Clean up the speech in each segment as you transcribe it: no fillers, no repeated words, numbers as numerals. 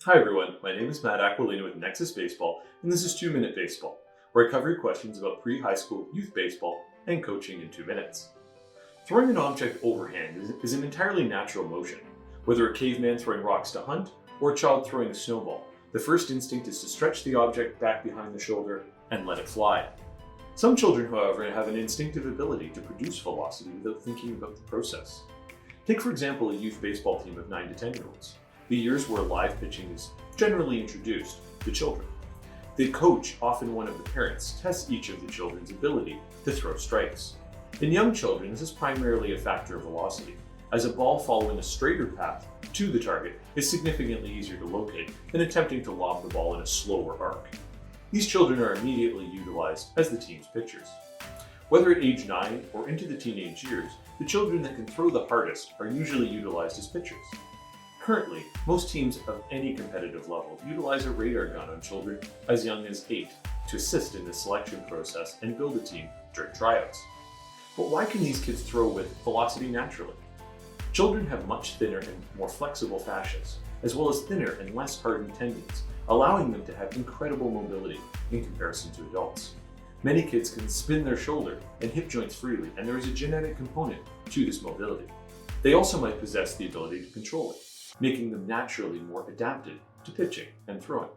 Hi everyone, my name is Matt Aquilina with Nexus Baseball, and this is 2-Minute Baseball, where I cover your questions about pre-high school youth baseball and coaching in 2 minutes. Throwing an object overhand is an entirely natural motion. Whether a caveman throwing rocks to hunt or a child throwing a snowball, the first instinct is to stretch the object back behind the shoulder and let it fly. Some children, however, have an instinctive ability to produce velocity without thinking about the process. Take, for example, a youth baseball team of 9 to 10-year-olds. The years where live pitching is generally introduced to children. The coach, often one of the parents, tests each of the children's ability to throw strikes. In young children, this is primarily a factor of velocity, as a ball following a straighter path to the target is significantly easier to locate than attempting to lob the ball in a slower arc. These children are immediately utilized as the team's pitchers. Whether at age 9 or into the teenage years, the children that can throw the hardest are usually utilized as pitchers. Currently, most teams of any competitive level utilize a radar gun on children as young as 8 to assist in the selection process and build a team during tryouts. But why can these kids throw with velocity naturally? Children have much thinner and more flexible fascias, as well as thinner and less hardened tendons, allowing them to have incredible mobility in comparison to adults. Many kids can spin their shoulder and hip joints freely, and there is a genetic component to this mobility. They also might possess the ability to control it, making them naturally more adapted to pitching and throwing.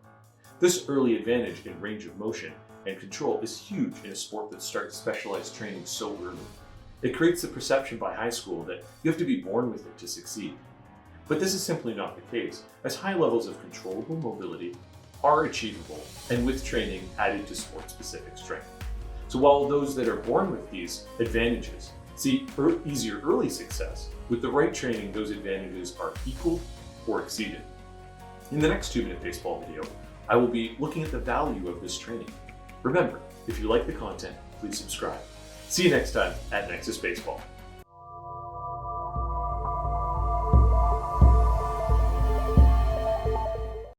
This early advantage in range of motion and control is huge in a sport that starts specialized training so early. It creates the perception by high school that you have to be born with it to succeed. But this is simply not the case, as high levels of controllable mobility are achievable and with training added to sport-specific strength. So while those that are born with these advantages see easier early success, with the right training, those advantages are equal or exceeded. In the next 2-Minute Baseball video, I will be looking at the value of this training. Remember, if you like the content, please subscribe. See you next time at Nexus Baseball.